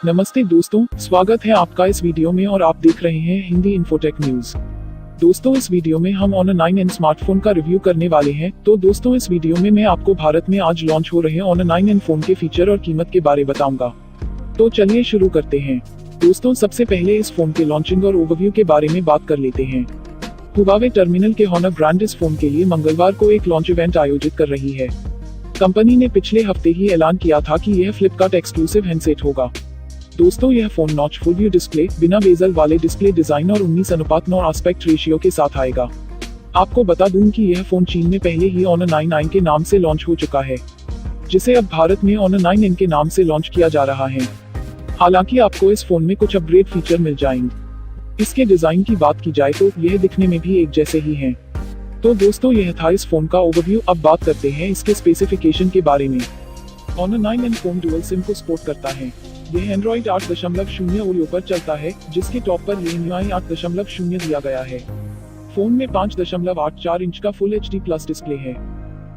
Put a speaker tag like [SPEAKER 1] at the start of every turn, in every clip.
[SPEAKER 1] नमस्ते दोस्तों, स्वागत है आपका इस वीडियो में और आप देख रहे हैं हिंदी इन्फोटेक न्यूज। दोस्तों इस वीडियो में हम Honor 9N स्मार्टफोन का रिव्यू करने वाले हैं। तो दोस्तों इस वीडियो में मैं आपको भारत में आज लॉन्च हो रहे Honor 9N फोन के फीचर और कीमत के बारे बताऊंगा। तो चलिए शुरू करते हैं। दोस्तों सबसे पहले इस फोन के लॉन्चिंग और ओवरव्यू के बारे में बात कर लेते हैं। हुवावे टर्मिनल के Honor ब्रांड इस फोन के लिए मंगलवार को एक लॉन्च इवेंट आयोजित कर रही है। कंपनी ने पिछले हफ्ते ही ऐलान किया था कि यह फ्लिपकार्ट एक्सक्लूसिव हैंडसेट होगा। दोस्तों यह phone notch full view display, बिना बेजल वाले डिस्प्ले डिजाइन और 19:9 एस्पेक्ट रेशियो के साथ आएगा। आपको बता दूं कि यह फोन चीन में पहले ही Honor 9i के नाम से लॉन्च हो चुका है, जिसे अब भारत में Honor 9N के नाम से लॉन्च किया जा रहा है। हालांकि आपको इस फोन में कुछ अपग्रेड फीचर मिल जाएंगे। इसके डिजाइन की बात की जाए तो यह दिखने में भी एक जैसे ही हैं। तो दोस्तों यह था इस फोन का ओवरव्यू। अब बात करते हैं इसके स्पेसिफिकेशन के बारे में। Honor 9N phone dual SIM को सपोर्ट करता है। यह Android 8.0 ओरियो पर चलता है, जिसके टॉप पर MIUI 8.0 दिया गया है। फोन में 5.84 इंच का फुल HD प्लस डिस्प्ले है।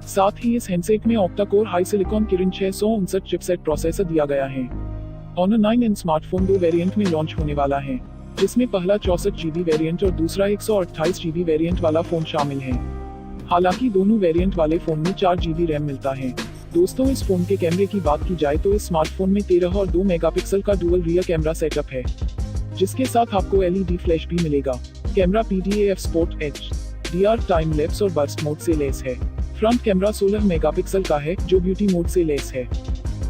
[SPEAKER 1] साथ ही इस हैंडसेट में octa core high silicon Kiren 659 chipset processor दिया गया है। Honor 9N स्मार्टफोन 2 वेरिएंट में लॉन्च होने वाला है, जिसमें पहला 64 GB वेरिएंट और दूसरा 128 GB वेरिएंट वाला फोन शामिल है। हालांकि दोनों वेरिएंट वाले फोन में 4 GB रैम मिलता है। दोस्तों इस फोन के कैमरे की बात की जाए तो इस स्मार्टफोन में 13 और 2 मेगापिक्सल का डुअल रियर कैमरा सेटअप है, जिसके साथ आपको LED फ्लैश भी मिलेगा। Camera PDAF sport HDR time lapse और बर्स्ट मोड से लेस है। फ्रंट कैमरा 16 मेगापिक्सल का है, जो ब्यूटी मोड से लेस है।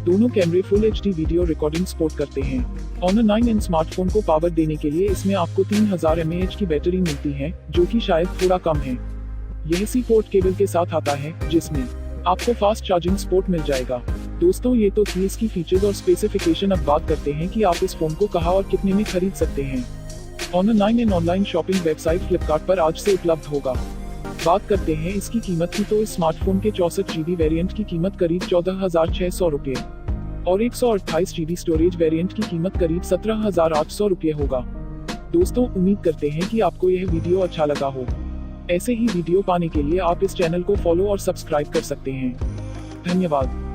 [SPEAKER 1] दोनों कैमरे full HD video recording support करते हैं। Honor 9N स्मार्टफोन को पावर देने के लिए इसमें आपको 3000 mAh की बैटरी मिलती है, जो कि शायद थोड़ा कम है। यह C पोर्ट केबल के साथ आता है, जिसमें आपको फास्ट चार्जिंग सपोर्ट मिल जाएगा। दोस्तों ये तो थी इसकी फीचर्स और स्पेसिफिकेशन। अब बात करते हैं कि आप इस फोन को कहां और कितने में खरीद सकते हैं। Honor 9N online shopping website Flipkart पर आज से उपलब्ध होगा। बात करते हैं इसकी कीमत की, तो इस स्मार्टफोन के 64 GB वेरिएंट की कीमत करीब 14,600 रुपए और 128 GB स्टोरेज वेरिएंट की कीमत करीब 17,800 रुपए होगा। दोस्तों उम्मीद करते हैं कि आपको यह वीडियो अच्छा लगा हो। ऐसे ही वीडियो पाने के लिए आप इस चैनल को फॉलो और सब्सक्राइब कर सकते हैं। धन्यवाद।